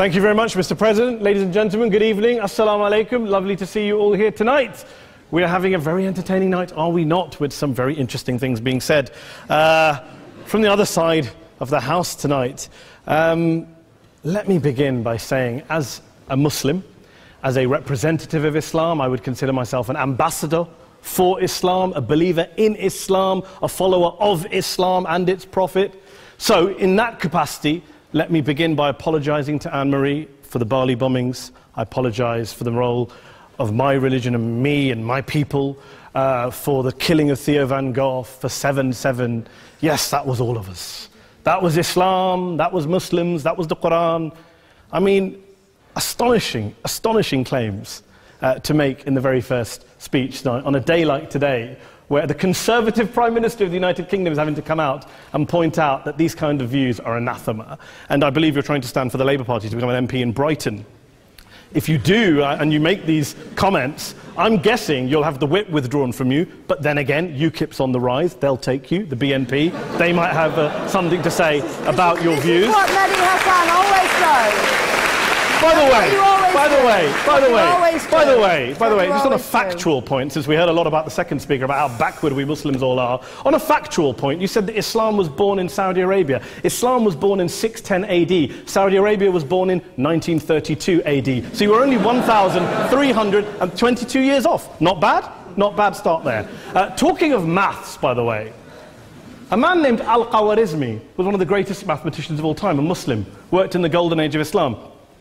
Thank you very much, Mr. President. Ladies and gentlemen, good evening. Assalamu alaikum. Lovely to see you all here tonight. We are having a very entertaining night, are we not, with some very interesting things being said. From the other side of the house tonight, let me begin by saying, as a Muslim, as a representative of Islam, I would consider myself an ambassador for Islam, a believer in Islam, a follower of Islam and its Prophet. So, in that capacity, let me begin by apologizing to Anne-Marie for the Bali bombings. I apologize for the role of my religion and me and my people, for the killing of Theo van Gogh, for 7/7. Yes, that was all of us. That was Islam, that was Muslims, that was the Quran. I mean, astonishing claims to make in the very first speech tonight, on a day like today, where the Conservative Prime Minister of the United Kingdom is having to come out and point out that these kind of views are anathema. And I believe you're trying to stand for the Labour Party to become an MP in Brighton. If you do, and you make these comments, I'm guessing you'll have the whip withdrawn from you, but then again, UKIP's on the rise, they'll take you, the BNP, they might have something to say about your views. This is what Mehdi Hassan always does. By the way, just on a factual point, since we heard a lot about the second speaker, about how backward we Muslims all are, on a factual point, you said that Islam was born in Saudi Arabia. Islam was born in 610 AD. Saudi Arabia was born in 1932 AD. So you were only 1,322 years off. Not bad? Not bad start there. Talking of maths, by the way, a man named Al-Khawarizmi was one of the greatest mathematicians of all time, a Muslim, worked in the golden age of Islam.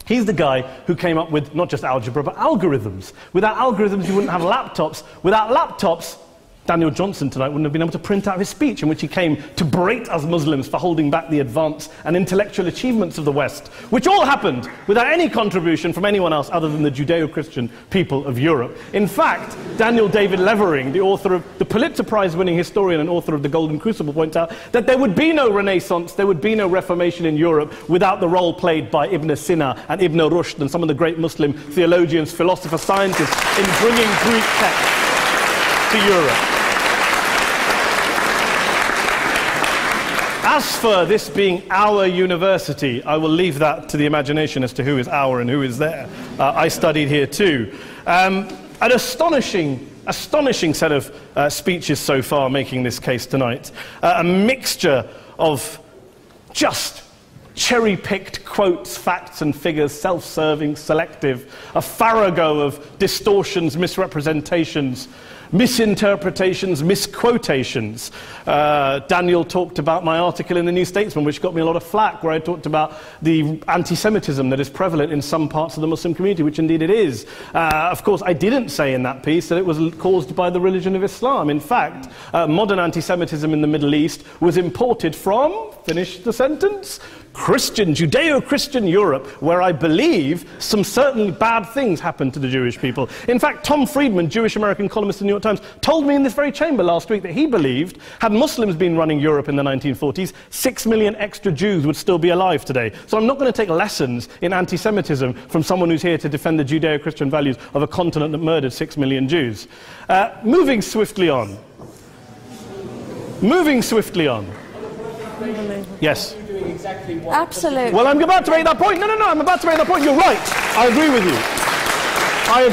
He's the guy who came up with not just algebra, but algorithms. Without algorithms, you wouldn't have laptops. Without laptops, Daniel Johnson tonight wouldn't have been able to print out his speech in which he came to berate us Muslims for holding back the advance and intellectual achievements of the West, which all happened without any contribution from anyone else other than the Judeo-Christian people of Europe. In fact, Daniel David Levering, the author of the Pulitzer Prize-winning historian and author of The Golden Crucible, points out that there would be no Renaissance, there would be no Reformation in Europe without the role played by Ibn Sina and Ibn Rushd and some of the great Muslim theologians, philosophers, scientists in bringing Greek texts to Europe. As for this being our university, I will leave that to the imagination as to who is our and who is there. I studied here too. An astonishing set of speeches so far making this case tonight. A mixture of just cherry-picked quotes, facts and figures, self-serving, selective, a farrago of distortions, misrepresentations, misinterpretations, misquotations. Daniel talked about my article in the New Statesman, which got me a lot of flack, where I talked about the anti-Semitism that is prevalent in some parts of the Muslim community, which indeed it is. Of course, I didn't say in that piece that it was caused by the religion of Islam. In fact, modern anti-Semitism in the Middle East was imported from, finish the sentence, Christian, Judeo-Christian Europe, where I believe some certainly bad things happened to the Jewish people. In fact, Tom Friedman, Jewish-American columnist in the New York Times, told me in this very chamber last week that he believed, had Muslims been running Europe in the 1940s, 6 million extra Jews would still be alive today. So I'm not going to take lessons in anti-Semitism from someone who's here to defend the Judeo-Christian values of a continent that murdered 6 million Jews. Moving swiftly on. Yes. Absolutely. Well, I'm about to make that point. No, I'm about to make that point. You're right. I agree with you. I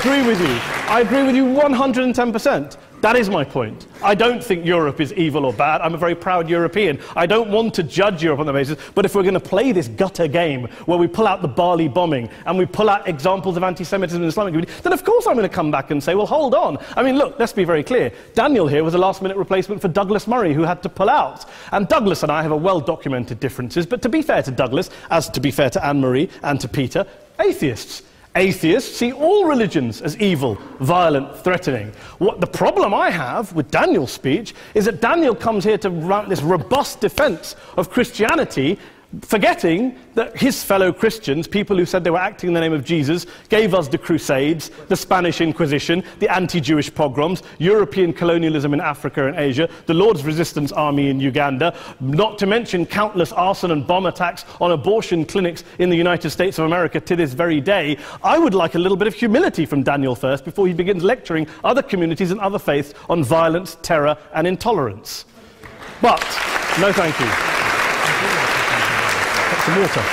agree with you 110%. That is my point. I don't think Europe is evil or bad. I'm a very proud European. I don't want to judge Europe on that basis, but if we're going to play this gutter game where we pull out the Bali bombing and we pull out examples of anti-Semitism in the Islamic community, then of course I'm going to come back and say, well, hold on. I mean, look, let's be very clear. Daniel here was a last-minute replacement for Douglas Murray, who had to pull out. And Douglas and I have a well-documented differences, but to be fair to Douglas, as to be fair to Anne-Marie and to Peter, atheists. Atheists see all religions as evil, violent, threatening. What the problem I have with Daniel's speech is that Daniel comes here to run this robust defense of Christianity, forgetting that his fellow Christians, people who said they were acting in the name of Jesus, gave us the Crusades, the Spanish Inquisition, the anti-Jewish pogroms, European colonialism in Africa and Asia, the Lord's Resistance Army in Uganda, not to mention countless arson and bomb attacks on abortion clinics in the United States of America to this very day. I would like a little bit of humility from Daniel first before he begins lecturing other communities and other faiths on violence, terror and intolerance. But, no thank you. Some water.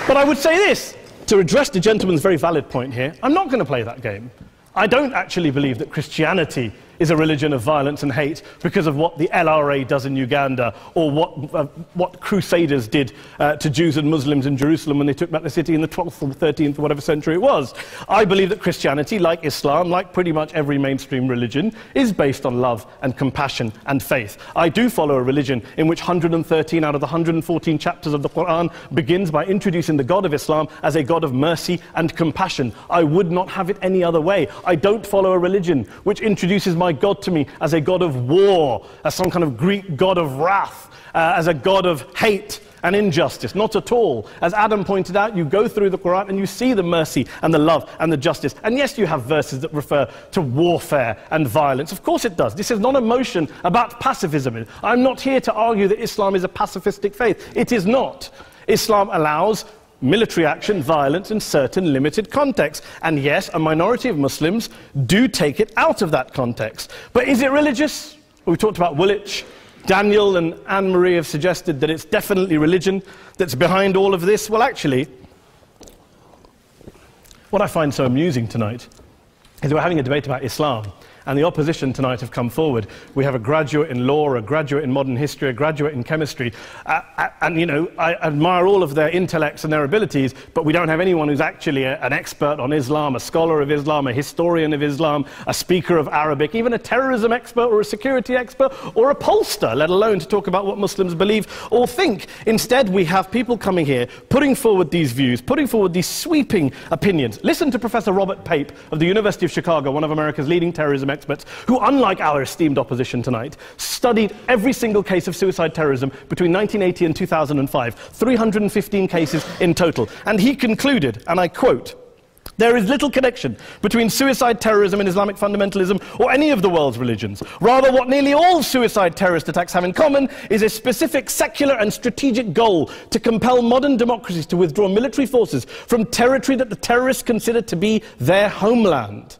But I would say this, to address the gentleman's very valid point here, I'm not going to play that game. I don't actually believe that Christianity is a religion of violence and hate because of what the LRA does in Uganda or what Crusaders did to Jews and Muslims in Jerusalem when they took back the city in the 12th or 13th or whatever century it was. I believe that Christianity, like Islam, like pretty much every mainstream religion, is based on love and compassion and faith. I do follow a religion in which 113 out of the 114 chapters of the Quran begins by introducing the God of Islam as a God of mercy and compassion. I would not have it any other way. I don't follow a religion which introduces my God to me as a God of war, as some kind of Greek God of wrath, as a God of hate and injustice. Not at all. As Adam pointed out, you go through the Quran and you see the mercy and the love and the justice. And yes, you have verses that refer to warfare and violence. Of course it does. This is not a motion about pacifism. I'm not here to argue that Islam is a pacifistic faith. It is not. Islam allows military action, violence in certain limited contexts. And yes, a minority of Muslims do take it out of that context. But is it religious? We talked about Woolwich. Daniel and Anne-Marie have suggested that it's definitely religion that's behind all of this. Well, actually, what I find so amusing tonight is we're having a debate about Islam. And the opposition tonight have come forward. We have a graduate in law, a graduate in modern history, a graduate in chemistry. And, you know, I admire all of their intellects and their abilities, but we don't have anyone who's actually an expert on Islam, a scholar of Islam, a historian of Islam, a speaker of Arabic, even a terrorism expert or a security expert or a pollster, let alone to talk about what Muslims believe or think. Instead, we have people coming here, putting forward these views, putting forward these sweeping opinions. Listen to Professor Robert Pape of the University of Chicago, one of America's leading terrorism experts, who, unlike our esteemed opposition tonight, studied every single case of suicide terrorism between 1980 and 2005, 315 cases in total. And he concluded, and I quote, "There is little connection between suicide terrorism and Islamic fundamentalism or any of the world's religions. Rather, what nearly all suicide terrorist attacks have in common is a specific secular and strategic goal to compel modern democracies to withdraw military forces from territory that the terrorists consider to be their homeland."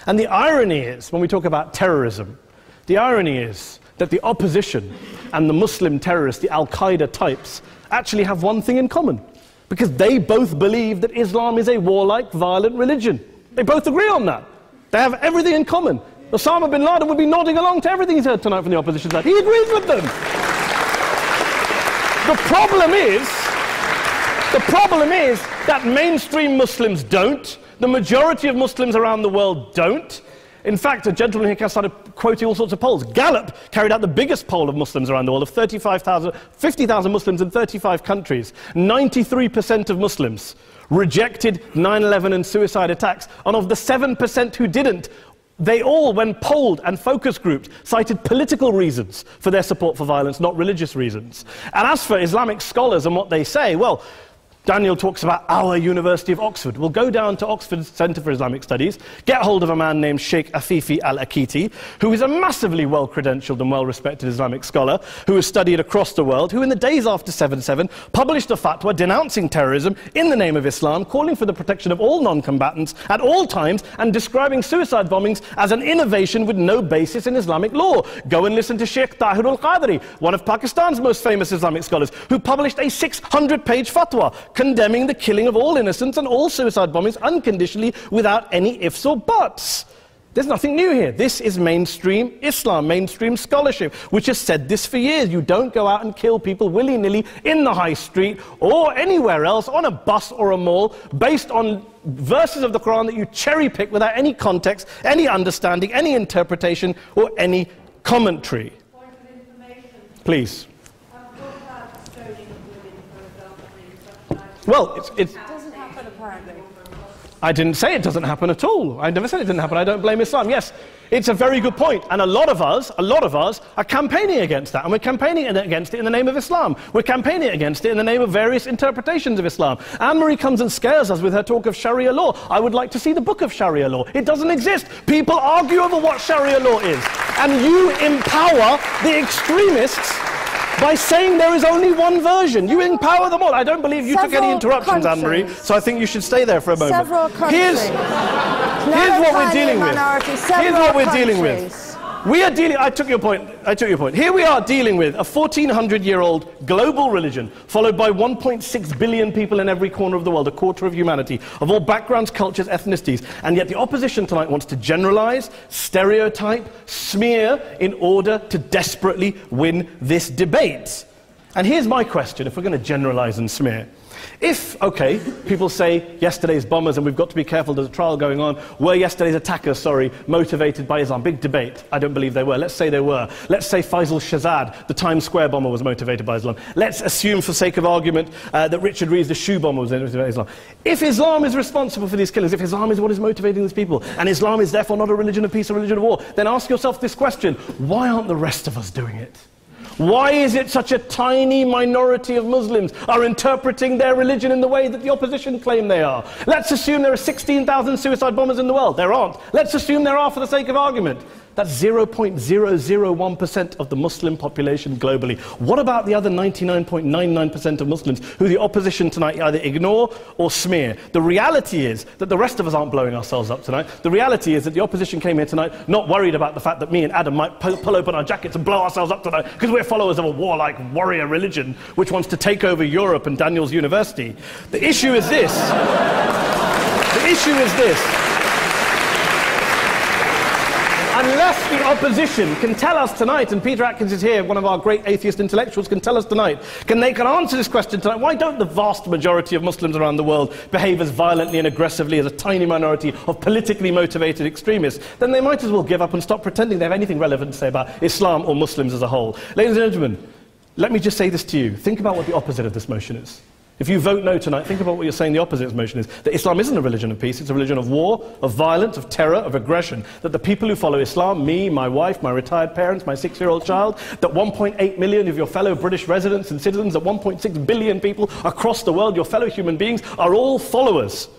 And the irony is, when we talk about terrorism, the irony is that the opposition and the Muslim terrorists, the Al-Qaeda types, actually have one thing in common. Because they both believe that Islam is a warlike, violent religion. They both agree on that. They have everything in common. Osama bin Laden would be nodding along to everything he's heard tonight from the opposition side. He agrees with them. The problem is that mainstream Muslims don't. The majority of Muslims around the world don't. In fact, a gentleman here started quoting all sorts of polls. Gallup carried out the biggest poll of Muslims around the world, of 50,000 Muslims in 35 countries. 93% of Muslims rejected 9/11 and suicide attacks. And of the 7% who didn't, they all, when polled and focus grouped, cited political reasons for their support for violence, not religious reasons. And as for Islamic scholars and what they say, well, Daniel talks about our University of Oxford. We'll go down to Oxford's Centre for Islamic Studies, get hold of a man named Sheikh Afifi al-Akiti, who is a massively well-credentialed and well-respected Islamic scholar, who has studied across the world, who in the days after 7/7 published a fatwa denouncing terrorism in the name of Islam, calling for the protection of all non-combatants at all times, and describing suicide bombings as an innovation with no basis in Islamic law. Go and listen to Sheikh Tahir al-Qadri, one of Pakistan's most famous Islamic scholars, who published a 600-page fatwa condemning the killing of all innocents and all suicide bombings unconditionally without any ifs or buts. There's nothing new here. This is mainstream Islam, mainstream scholarship, which has said this for years. You don't go out and kill people willy-nilly in the high street or anywhere else, on a bus or a mall, based on verses of the Quran that you cherry-pick without any context, any understanding, any interpretation, or any commentary. Point of information. Please. Well, it doesn't happen, apparently. I didn't say it doesn't happen at all. I never said it didn't happen. I don't blame Islam. Yes, it's a very good point. And a lot of us are campaigning against that. And we're campaigning against it in the name of Islam. We're campaigning against it in the name of various interpretations of Islam. Anne-Marie comes and scares us with her talk of Sharia law. I would like to see the book of Sharia law. It doesn't exist. People argue over what Sharia law is. And you empower the extremists by saying there is only one version. You empower them all. I don't believe you took any interruptions, Anne-Marie, so I think you should stay there for a moment. Several countries. Here's what we're dealing with. Here's what we're dealing with. We are dealing, I took your point. Here we are dealing with a 1400-year-old global religion, followed by 1.6 billion people in every corner of the world, a quarter of humanity, of all backgrounds, cultures, ethnicities. And yet the opposition tonight wants to generalize, stereotype, smear in order to desperately win this debate. And here's my question, if we're going to generalize and smear. If, okay, people say yesterday's bombers, and we've got to be careful, there's a trial going on, were yesterday's attackers, motivated by Islam? Big debate. I don't believe they were. Let's say they were. Let's say Faisal Shahzad, the Times Square bomber, was motivated by Islam. Let's assume, for sake of argument, that Richard Reeves, the shoe bomber, was motivated by Islam. If Islam is responsible for these killings, if Islam is what is motivating these people, and Islam is therefore not a religion of peace, a religion of war, then ask yourself this question: why aren't the rest of us doing it? Why is it such a tiny minority of Muslims are interpreting their religion in the way that the opposition claim they are? Let's assume there are 16,000 suicide bombers in the world. There aren't. Let's assume there are for the sake of argument. That's 0.001% of the Muslim population globally. What about the other 99.99% of Muslims who the opposition tonight either ignore or smear? The reality is that the rest of us aren't blowing ourselves up tonight. The reality is that the opposition came here tonight not worried about the fact that me and Adam might pull open our jackets and blow ourselves up tonight because we're followers of a warlike warrior religion which wants to take over Europe and Daniel's university. The issue is this. The issue is this. Unless the opposition can tell us tonight, and Peter Atkins is here, one of our great atheist intellectuals, can tell us tonight, can answer this question tonight: why don't the vast majority of Muslims around the world behave as violently and aggressively as a tiny minority of politically motivated extremists? Then they might as well give up and stop pretending they have anything relevant to say about Islam or Muslims as a whole. Ladies and gentlemen, let me just say this to you. Think about what the opposite of this motion is. If you vote no tonight, think about what you're saying the opposite of this motion is. That Islam isn't a religion of peace, it's a religion of war, of violence, of terror, of aggression. That the people who follow Islam, me, my wife, my retired parents, my 6-year-old child, that 1.8 million of your fellow British residents and citizens, that 1.6 billion people across the world, your fellow human beings, are all followers,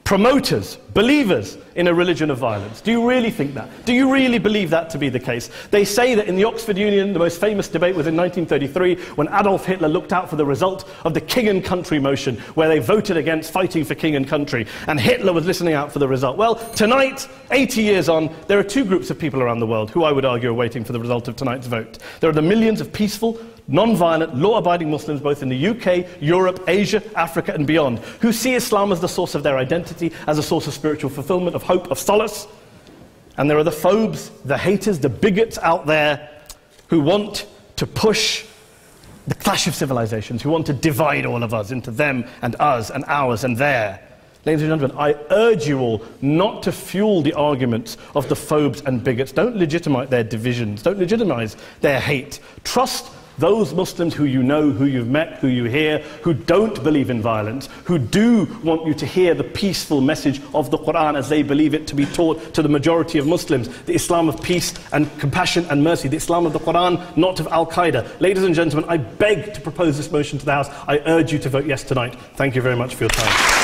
promoters, believers in a religion of violence. Do you really think that? Do you really believe that to be the case? They say that in the Oxford Union, the most famous debate was in 1933, when Adolf Hitler looked out for the result of the King and Country motion, where they voted against fighting for King and Country, and Hitler was listening out for the result. Well, tonight, 80 years on, there are two groups of people around the world who I would argue are waiting for the result of tonight's vote. There are the millions of peaceful, non-violent, law-abiding Muslims both in the UK, Europe, Asia, Africa and beyond, who see Islam as the source of their identity, as a source of spiritual fulfillment, of hope, of solace. And there are the phobes, the haters, the bigots out there who want to push the clash of civilizations, who want to divide all of us into them and us and ours and their. Ladies and gentlemen, I urge you all not to fuel the arguments of the phobes and bigots. Don't legitimize their divisions. Don't legitimize their hate. Trust those Muslims who you know, who you've met, who you hear, who don't believe in violence, who do want you to hear the peaceful message of the Quran as they believe it to be taught to the majority of Muslims, the Islam of peace and compassion and mercy, the Islam of the Quran, not of Al-Qaeda. Ladies and gentlemen, I beg to propose this motion to the House. I urge you to vote yes tonight. Thank you very much for your time.